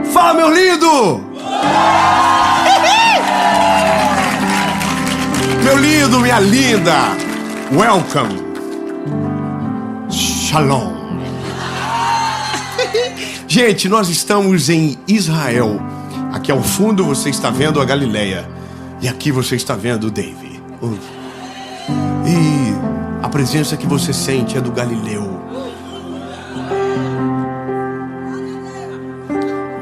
Fala, meu lindo! Meu lindo, minha linda! Welcome! Shalom! Gente, nós estamos em Israel. Aqui ao fundo você está vendo a Galileia. E aqui você está vendo o David. E a presença que você sente é do Galileu.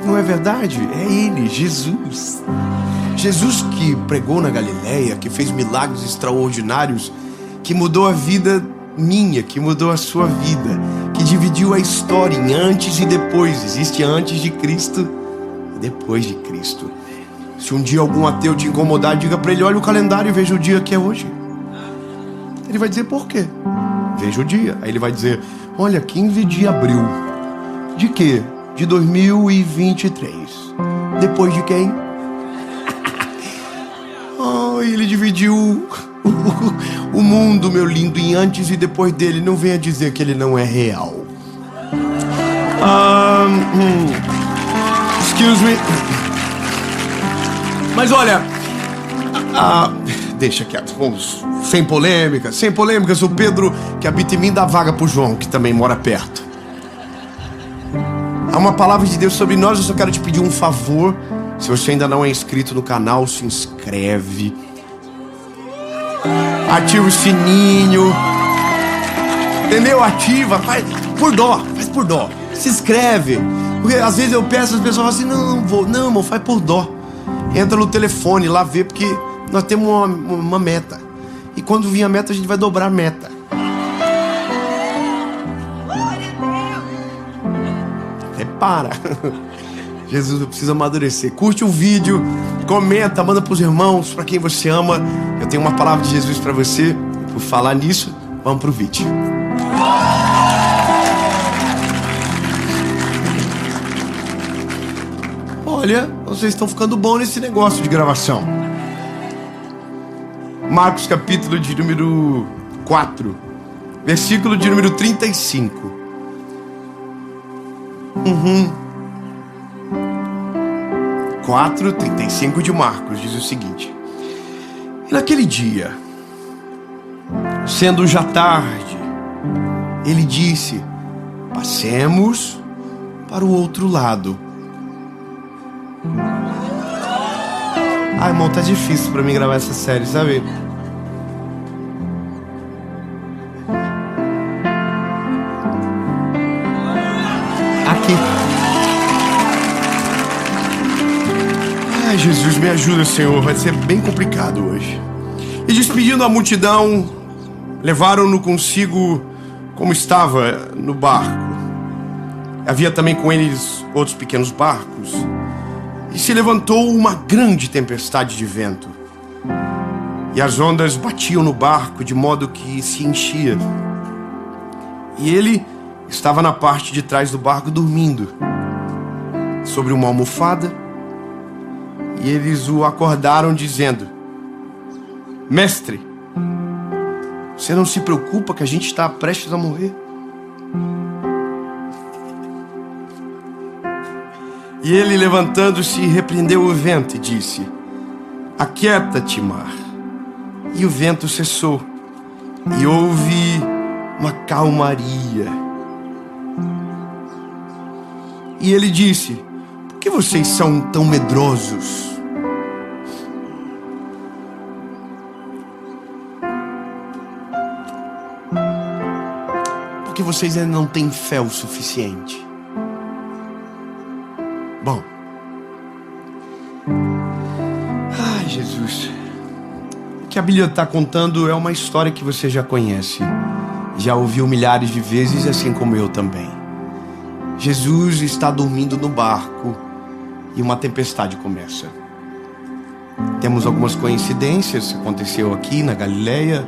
Não é verdade? É ele, Jesus. Jesus que pregou na Galileia, que fez milagres extraordinários, que mudou a vida minha, que mudou a sua vida, que dividiu a história em antes e depois. Existe antes de Cristo e depois de Cristo. Se um dia algum ateu te incomodar, diga para ele: olha o calendário e veja o dia que é hoje. Ele vai dizer: por quê? Veja o dia. Aí ele vai dizer: olha, 15 de abril. De quê? De 2023. Depois de quem? Oh, ele dividiu o mundo, meu lindo, em antes e depois dele. Não venha dizer que ele não é real. Excuse me. Mas olha, deixa quieto, vamos, sem polêmicas. O Pedro que habita em mim dá vaga pro João, que também mora perto. Há uma palavra de Deus sobre nós. Eu só quero te pedir um favor. Se você ainda não é inscrito no canal, se inscreve, ativa o sininho, entendeu? Ativa, faz por dó, se inscreve. Porque às vezes eu peço, as pessoas falam assim: não, irmão, faz por dó. Entra no telefone lá, vê, porque nós temos uma meta. E quando vir a meta, a gente vai dobrar a meta. Prepara. Jesus precisa amadurecer. Curte o vídeo, comenta, manda pros irmãos, para quem você ama. Eu tenho uma palavra de Jesus para você. Por falar nisso, vamos pro vídeo. Olha, vocês estão ficando bom nesse negócio de gravação. Marcos capítulo de número 4, versículo de número 35. 4:35 de Marcos diz o seguinte: e naquele dia, sendo já tarde, ele disse: passemos para o outro lado. Ai, irmão, tá difícil pra mim gravar essa série, sabe? Aqui. Ai, Jesus, me ajuda, Senhor. Vai ser bem complicado hoje. E despedindo a multidão, levaram-no consigo como estava no barco. Havia também com eles outros pequenos barcos. E se levantou uma grande tempestade de vento. E as ondas batiam no barco de modo que se enchia. E ele estava na parte de trás do barco dormindo, sobre uma almofada. E eles o acordaram dizendo: mestre, você não se preocupa que a gente está prestes a morrer? E ele, levantando-se, repreendeu o vento e disse: aquieta-te, mar. E o vento cessou, e houve uma calmaria. E ele disse: por que vocês são tão medrosos? Porque vocês ainda não têm fé o suficiente. Bom, ai, Jesus, o que a Bíblia está contando é uma história que você já conhece, já ouviu milhares de vezes, assim como eu também. Jesus está dormindo no barco e uma tempestade começa. Temos algumas coincidências, aconteceu aqui na Galileia,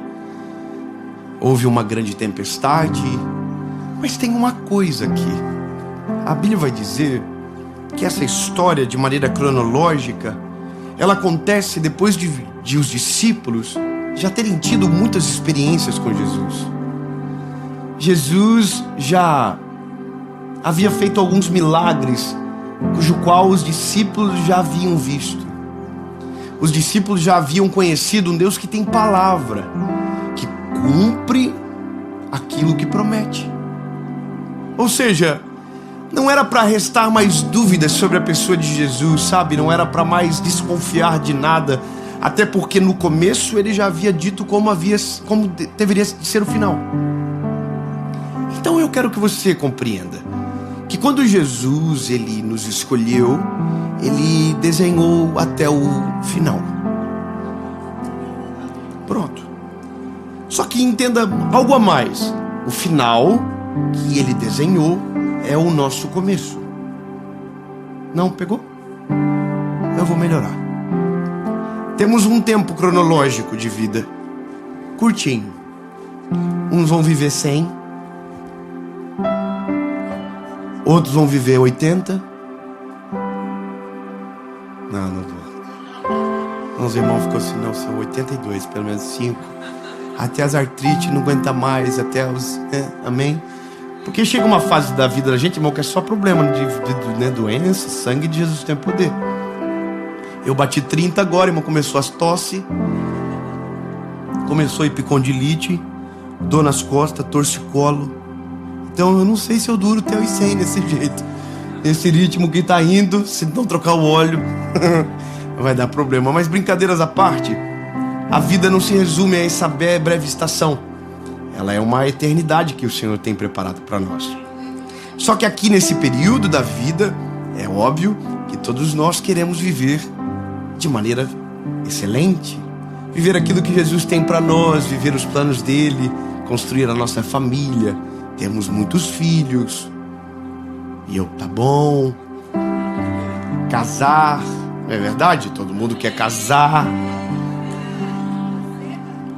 houve uma grande tempestade, mas tem uma coisa aqui. A Bíblia vai dizer que essa história, de maneira cronológica, ela acontece depois de os discípulos já terem tido muitas experiências com Jesus. Jesus já havia feito alguns milagres cujo qual os discípulos já haviam visto. Os discípulos já haviam conhecido um Deus que tem palavra, que cumpre aquilo que promete. Ou seja, não era para restar mais dúvidas sobre a pessoa de Jesus, sabe? Não era para mais desconfiar de nada, até porque no começo ele já havia dito como deveria ser o final. Então eu quero que você compreenda que quando Jesus ele nos escolheu, ele desenhou até o final. Pronto. Só que entenda algo a mais. O final que ele desenhou é o nosso começo. Não pegou? Eu vou melhorar. Temos um tempo cronológico de vida curtinho. Uns vão viver 100, outros vão viver 80. Não vou. Os irmãos ficou assim, não, são 82, pelo menos 5. Até as artrites não aguenta mais, até os... amém? Porque chega uma fase da vida da gente, irmão, que é só problema de doença, sangue de Jesus tem poder. Eu bati 30 agora, irmão, começou as tosse, começou a epicondilite, dor nas costas, torcicolo. Então eu não sei se eu duro até os 100 desse jeito. Nesse ritmo que tá indo, se não trocar o óleo, vai dar problema. Mas brincadeiras à parte, a vida não se resume a essa breve estação. Ela é uma eternidade que o Senhor tem preparado para nós. Só que aqui nesse período da vida, é óbvio que todos nós queremos viver de maneira excelente. Viver aquilo que Jesus tem para nós, viver os planos dele, construir a nossa família. Temos muitos filhos. E eu, tá bom. Casar, não é verdade? Todo mundo quer casar.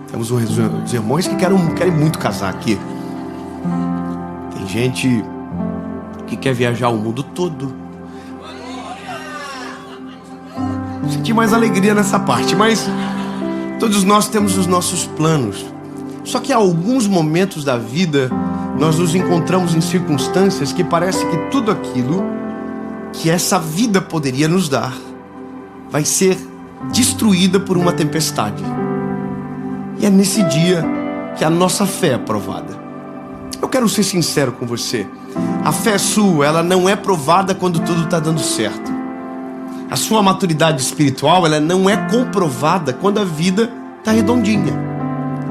Temos uns irmãos que querem muito casar aqui. Tem gente que quer viajar o mundo todo. Senti mais alegria nessa parte, mas todos nós temos os nossos planos. Só que há alguns momentos da vida nós nos encontramos em circunstâncias que parece que tudo aquilo que essa vida poderia nos dar vai ser destruída por uma tempestade. E é nesse dia que a nossa fé é provada. Eu quero ser sincero com você. A fé sua, ela não é provada quando tudo está dando certo. A sua maturidade espiritual, ela não é comprovada quando a vida está redondinha.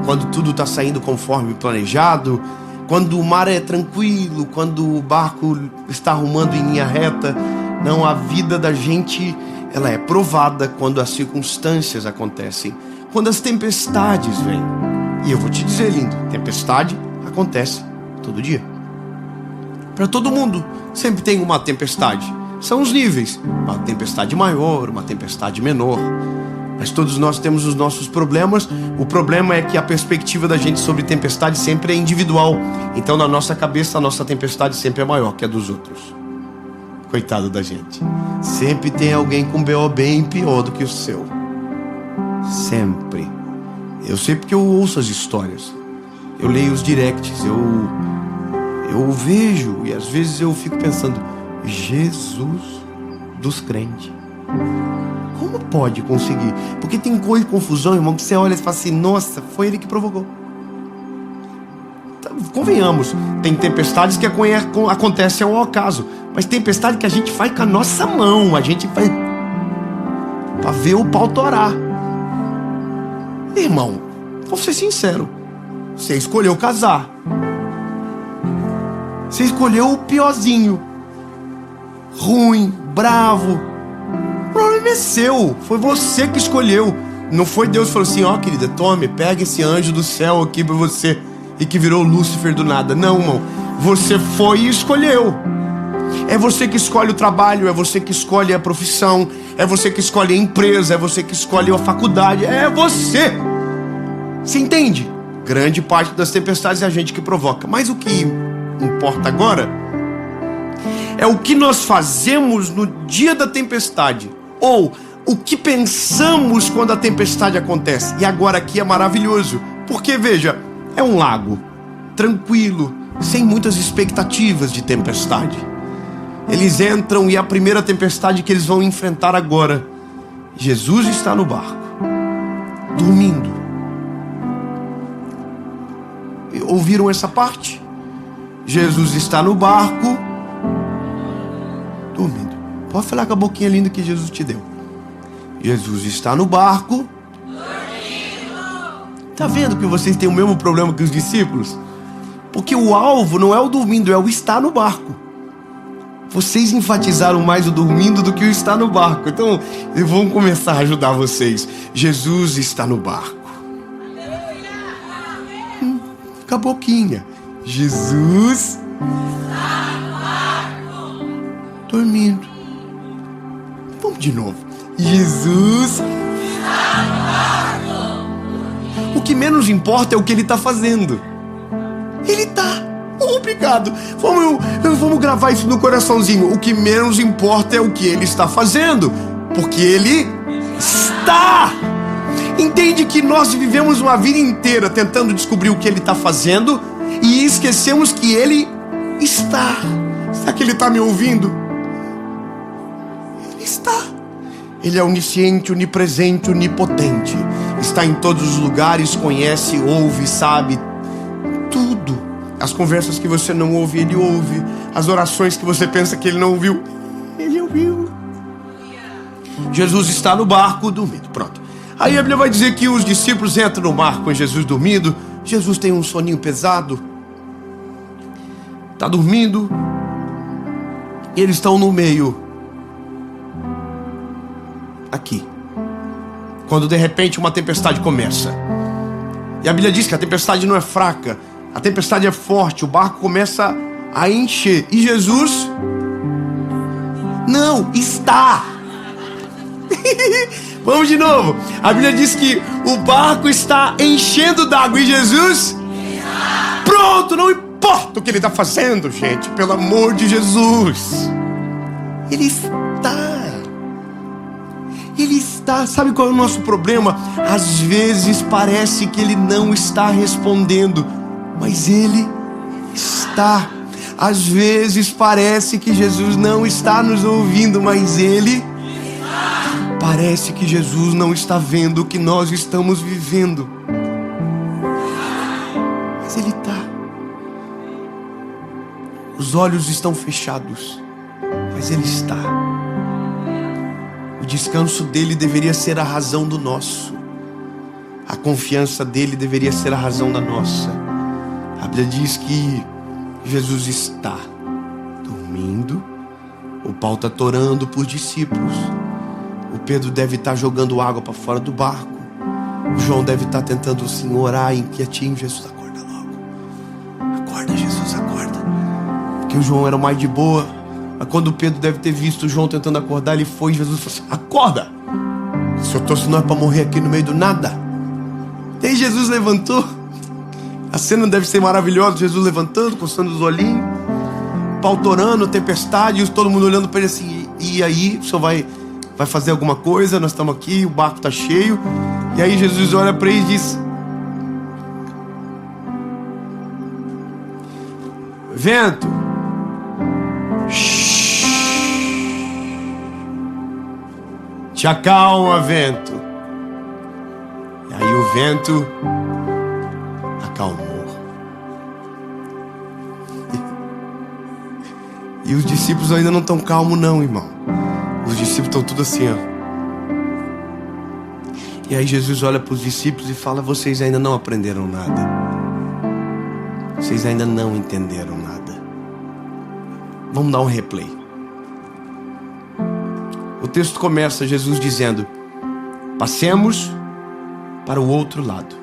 Quando tudo está saindo conforme planejado, quando o mar é tranquilo, quando o barco está arrumando em linha reta. Não, a vida da gente, ela é provada quando as circunstâncias acontecem. Quando as tempestades vêm. E eu vou te dizer, lindo, tempestade acontece todo dia. Para todo mundo, sempre tem uma tempestade. São os níveis. Uma tempestade maior, uma tempestade menor. Mas todos nós temos os nossos problemas. O problema é que a perspectiva da gente sobre tempestade sempre é individual. Então na nossa cabeça a nossa tempestade sempre é maior que a dos outros. Coitado da gente. Sempre tem alguém com BO bem pior do que o seu. Sempre. Eu sei porque eu ouço as histórias. Eu leio os directs. Eu vejo. E às vezes eu fico pensando, Jesus dos crentes, como pode conseguir? Porque tem coisa e confusão, irmão, que você olha e fala assim, nossa, foi ele que provocou. Convenhamos, tem tempestades que acontecem ao acaso, mas tempestade que a gente faz com a nossa mão, a gente faz para ver o pau torar. Irmão, vou ser sincero, você escolheu casar, você escolheu o piorzinho, ruim, bravo. O problema é seu, foi você que escolheu. Não foi Deus que falou assim, ó, querida, tome, pega esse anjo do céu aqui pra você, e que virou Lúcifer do nada. Não, irmão, você foi e escolheu. É você que escolhe o trabalho, é você que escolhe a profissão, é você que escolhe a empresa, é você que escolhe a faculdade, é você. Você entende? Grande parte das tempestades é a gente que provoca. Mas o que importa agora é o que nós fazemos no dia da tempestade, ou o que pensamos quando a tempestade acontece. E agora aqui é maravilhoso, porque veja, é um lago tranquilo, sem muitas expectativas de tempestade. Eles entram e é a primeira tempestade que eles vão enfrentar agora. Jesus está no barco, dormindo. Ouviram essa parte? Jesus está no barco, dormindo. Pode falar com a boquinha linda que Jesus te deu. Jesus está no barco, dormindo. Tá vendo que vocês têm o mesmo problema que os discípulos? Porque o alvo não é o dormindo, é o estar no barco. Vocês enfatizaram mais o dormindo do que o estar no barco. Então, vamos começar a ajudar vocês. Jesus está no barco. Com a boquinha. Jesus está no barco, dormindo. Vamos de novo. Jesus está no barco. O que menos importa é o que ele está fazendo. Ele está. Obrigado. Vamos gravar isso no coraçãozinho. O que menos importa é o que ele está fazendo, porque ele está. Entende que nós vivemos uma vida inteira tentando descobrir o que ele está fazendo e esquecemos que ele está. Será que ele está me ouvindo? Ele está. Ele é onisciente, onipresente, onipotente. Está em todos os lugares, conhece, ouve, sabe tudo. As conversas que você não ouve, ele ouve. As orações que você pensa que ele não ouviu, ele ouviu. Jesus está no barco dormindo. Pronto. Aí a Bíblia vai dizer que os discípulos entram no barco com Jesus dormindo. Jesus tem um soninho pesado. Está dormindo. E eles estão no meio. Aqui. Quando de repente uma tempestade começa. E a Bíblia diz que a tempestade não é fraca. A tempestade é forte, o barco começa a encher. E Jesus não está. Vamos de novo. A Bíblia diz que o barco está enchendo d'água e Jesus está. Pronto, não importa o que ele está fazendo, gente. Pelo amor de Jesus. Ele está. Ele está. Sabe qual é o nosso problema? Às vezes parece que ele não está respondendo, mas ele está. Às vezes parece que Jesus não está nos ouvindo, mas ele está. Parece que Jesus não está vendo o que nós estamos vivendo, mas ele está. Os olhos estão fechados, mas ele está. O descanso dele deveria ser a razão do nosso. A confiança dele deveria ser a razão da nossa. A Bíblia diz que Jesus está dormindo, o pau está torando por discípulos, o Pedro deve estar jogando água para fora do barco, o João deve estar tentando assim, orar inquietinho. Jesus, acorda logo, acorda Jesus, acorda, porque o João era o mais de boa. Mas quando o Pedro deve ter visto o João tentando acordar, ele foi e Jesus falou assim: acorda, se eu trouxe nós para morrer aqui no meio do nada. E aí Jesus levantou. A cena deve ser maravilhosa, Jesus levantando, coçando os olhinhos, pau torando, tempestade, todo mundo olhando para ele assim: e aí, o senhor vai fazer alguma coisa? Nós estamos aqui, o barco está cheio. E aí Jesus olha para ele e diz: vento, te acalma, vento. E aí o vento acalmou. E os discípulos ainda não estão calmos não, irmão. Os discípulos estão tudo assim, ó. E aí Jesus olha para os discípulos e fala: vocês ainda não aprenderam nada. Vocês ainda não entenderam nada. Vamos dar um replay. O texto começa Jesus dizendo: passemos para o outro lado.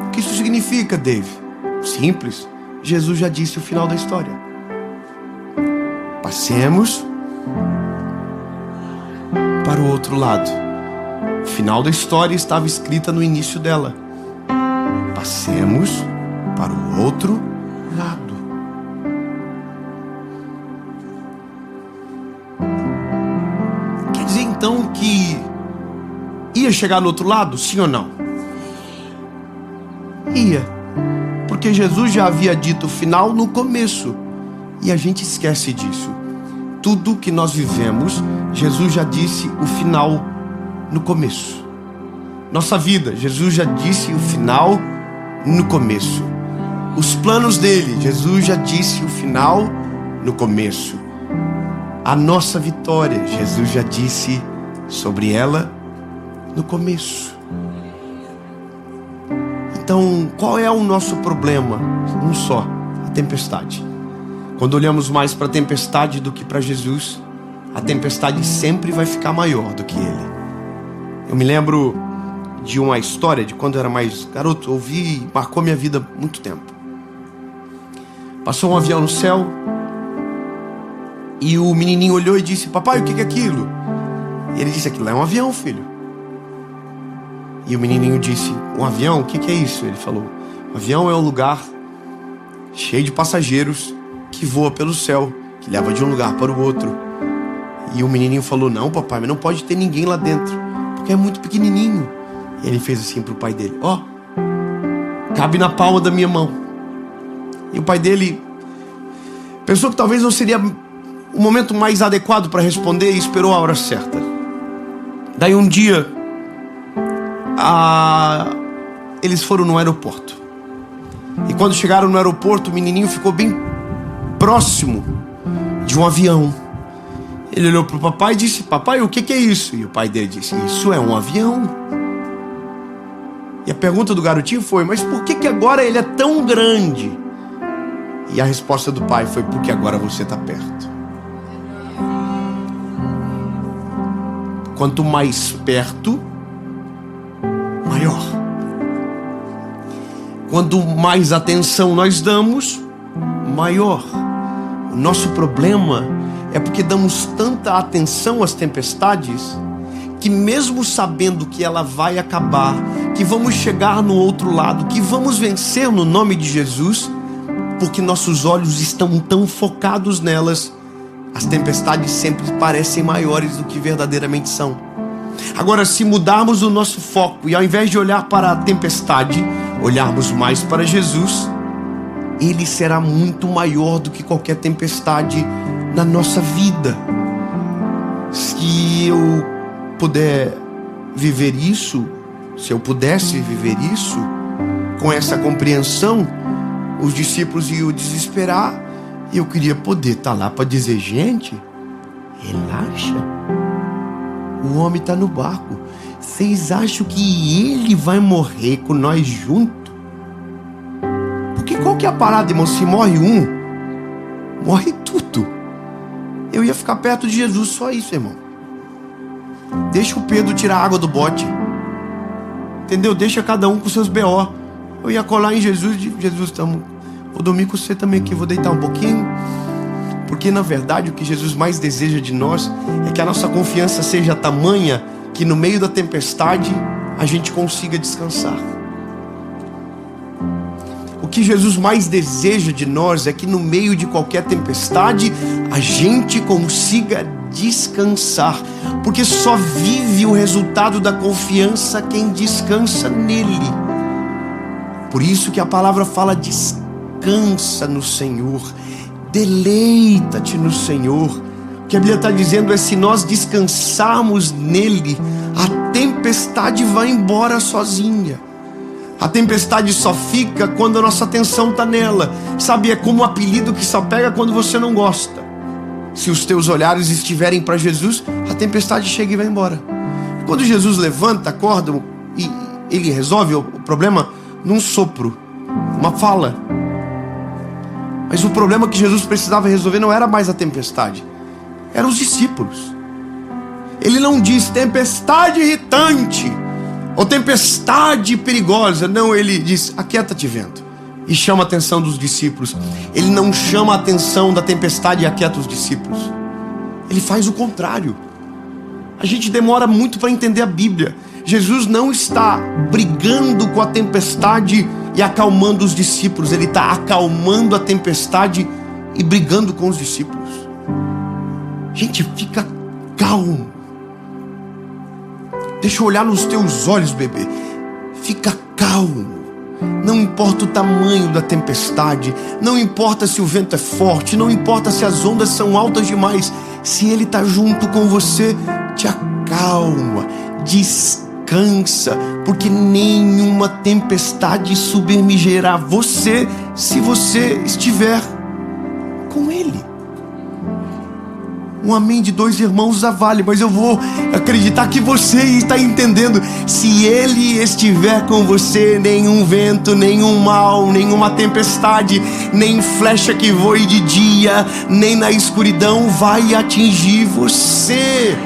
O que isso significa, Dave? Simples. Jesus já disse o final da história. Passemos para o outro lado. O final da história estava escrita no início dela. Passemos para o outro lado. Quer dizer então que ia chegar no outro lado, sim ou não? Ia. Porque Jesus já havia dito o final no começo. E a gente esquece disso. Tudo que nós vivemos, Jesus já disse o final no começo. Nossa vida, Jesus já disse o final no começo. Os planos dele, Jesus já disse o final no começo. A nossa vitória, Jesus já disse sobre ela no começo. Então, qual é o nosso problema? Um só, a tempestade. Quando olhamos mais para a tempestade do que para Jesus, a tempestade sempre vai ficar maior do que ele. Eu me lembro de uma história de quando eu era mais garoto, ouvi e marcou minha vida há muito tempo. Passou um avião no céu e o menininho olhou e disse: papai, o que é aquilo? E ele disse: aquilo é um avião, filho. E o menininho disse: um avião? O que é isso? Ele falou: um avião é um lugar cheio de passageiros que voa pelo céu, que leva de um lugar para o outro. E o menininho falou: não, papai, mas não pode ter ninguém lá dentro, porque é muito pequenininho. E ele fez assim para o pai dele: ó, cabe na palma da minha mão. E o pai dele pensou que talvez não seria o momento mais adequado para responder e esperou a hora certa. Daí um dia, eles foram no aeroporto. E quando chegaram no aeroporto, o menininho ficou bem próximo de um avião. Ele olhou para o papai e disse: papai, o que é isso? E o pai dele disse: isso é um avião. E a pergunta do garotinho foi: mas por que agora ele é tão grande? E a resposta do pai foi: porque agora você está perto. Quanto mais perto, maior. Quanto mais atenção nós damos, maior. O nosso problema é porque damos tanta atenção às tempestades que, mesmo sabendo que ela vai acabar, que vamos chegar no outro lado, que vamos vencer no nome de Jesus, porque nossos olhos estão tão focados nelas, as tempestades sempre parecem maiores do que verdadeiramente são. Agora, se mudarmos o nosso foco e ao invés de olhar para a tempestade, olharmos mais para Jesus, Ele será muito maior do que qualquer tempestade na nossa vida. Se eu puder viver isso, se eu pudesse viver isso, com essa compreensão, os discípulos iam desesperar e eu queria poder estar lá para dizer: gente, relaxa, o homem está no barco, vocês acham que ele vai morrer com nós juntos? Porque qual que é a parada, irmão? Se morre um, morre tudo. Eu ia ficar perto de Jesus, só isso, irmão. Deixa o Pedro tirar a água do bote, entendeu? Deixa cada um com seus B.O. Eu ia colar em Jesus e Jesus, vou dormir com você também aqui, vou deitar um pouquinho. Porque na verdade o que Jesus mais deseja de nós é que a nossa confiança seja tamanha que no meio da tempestade a gente consiga descansar. O que Jesus mais deseja de nós é que no meio de qualquer tempestade a gente consiga descansar, porque só vive o resultado da confiança quem descansa nele. Por isso que a palavra fala: descansa no Senhor, deleita-te no Senhor. O que a Bíblia está dizendo é: se nós descansarmos nele, a tempestade vai embora sozinha. A tempestade só fica quando a nossa atenção está nela. Sabe, é como um apelido que só pega quando você não gosta. Se os teus olhares estiverem para Jesus, a tempestade chega e vai embora. Quando Jesus levanta, acorda e ele resolve o problema num sopro, uma fala. Mas o problema que Jesus precisava resolver não era mais a tempestade, eram os discípulos. Ele não diz tempestade irritante ou tempestade perigosa. Não, ele diz: aquieta-te, vento. E chama a atenção dos discípulos. Ele não chama a atenção da tempestade e aquieta os discípulos. Ele faz o contrário. A gente demora muito para entender a Bíblia. Jesus não está brigando com a tempestade e acalmando os discípulos. Ele está acalmando a tempestade e brigando com os discípulos. Gente, fica calmo. Deixa eu olhar nos teus olhos, bebê. Fica calmo. Não importa o tamanho da tempestade, não importa se o vento é forte, não importa se as ondas são altas demais, se Ele está junto com você, te acalma, descansa, porque nenhuma tempestade submergirá você se você estiver com Ele. Um amém de 2 irmãos já vale, mas eu vou acreditar que você está entendendo. Se Ele estiver com você, nenhum vento, nenhum mal, nenhuma tempestade, nem flecha que voe de dia, nem na escuridão vai atingir você.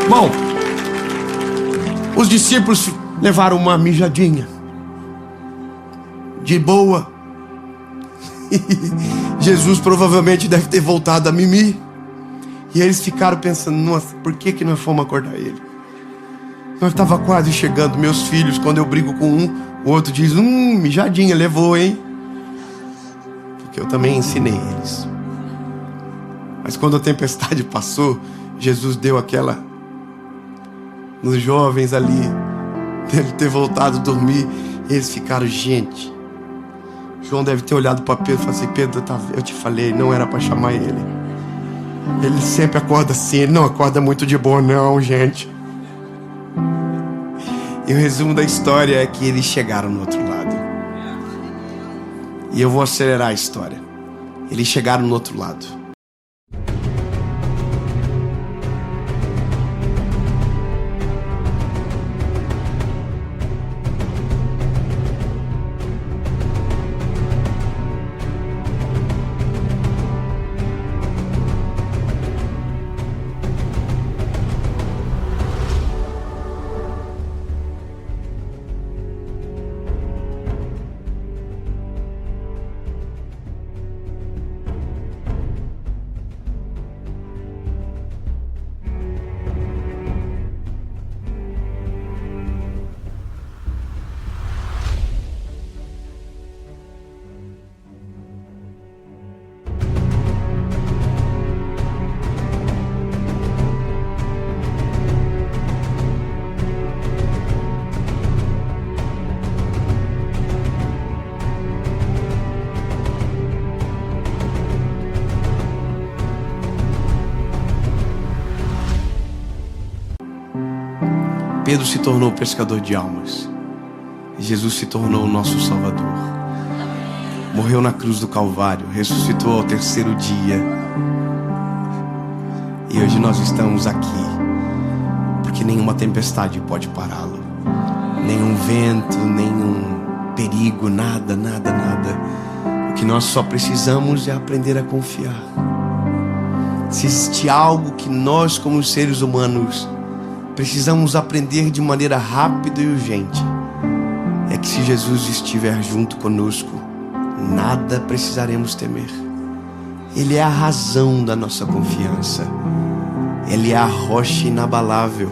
Bom, os discípulos levaram uma mijadinha de boa. Jesus provavelmente deve ter voltado a mimir. E eles ficaram pensando: nossa, por que nós fomos acordar ele? Nós estava quase chegando. Meus filhos, quando eu brigo com um, o outro diz: mijadinha, levou, hein? Porque eu também ensinei eles. Mas quando a tempestade passou, Jesus deu aquela nos jovens ali, deve ter voltado a dormir. E eles ficaram: gente, João deve ter olhado para Pedro e falado assim: Pedro, eu te falei, não era para chamar ele. Ele sempre acorda assim, ele não acorda muito de boa não, gente. E o resumo da história é que eles chegaram no outro lado. E eu vou acelerar a história. Eles chegaram no outro lado. Pedro se tornou pescador de almas. Jesus se tornou o nosso Salvador. Morreu na cruz do Calvário, ressuscitou ao 3º dia. E hoje nós estamos aqui porque nenhuma tempestade pode pará-lo. Nenhum vento, nenhum perigo, nada. O que nós só precisamos é aprender a confiar. Se existe algo que nós, como seres humanos, precisamos aprender de maneira rápida e urgente, é que se Jesus estiver junto conosco, nada precisaremos temer. Ele é a razão da nossa confiança. Ele é a rocha inabalável.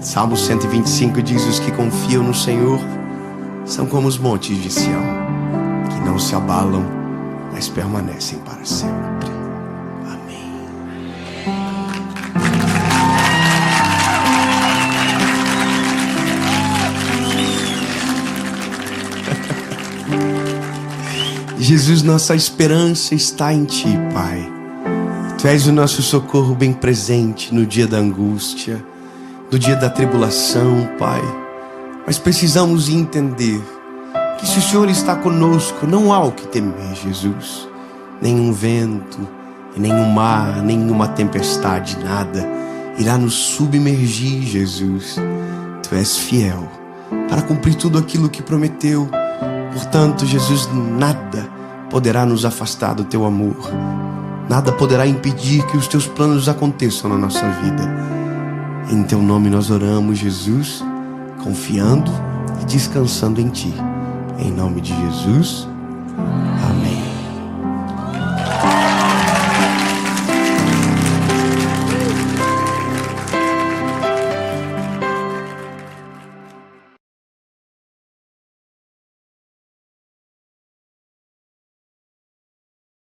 Salmo 125 diz: os que confiam no Senhor são como os montes de Sião, que não se abalam, mas permanecem para sempre. Jesus, nossa esperança está em Ti, Pai. Tu és o nosso socorro bem presente no dia da angústia, no dia da tribulação, Pai. Mas precisamos entender que se o Senhor está conosco, não há o que temer, Jesus. Nenhum vento, nenhum mar, nenhuma tempestade, nada irá nos submergir, Jesus. Tu és fiel para cumprir tudo aquilo que prometeu. Portanto, Jesus, nada poderá nos afastar do Teu amor. Nada poderá impedir que os Teus planos aconteçam na nossa vida. Em Teu nome nós oramos, Jesus, confiando e descansando em Ti. Em nome de Jesus.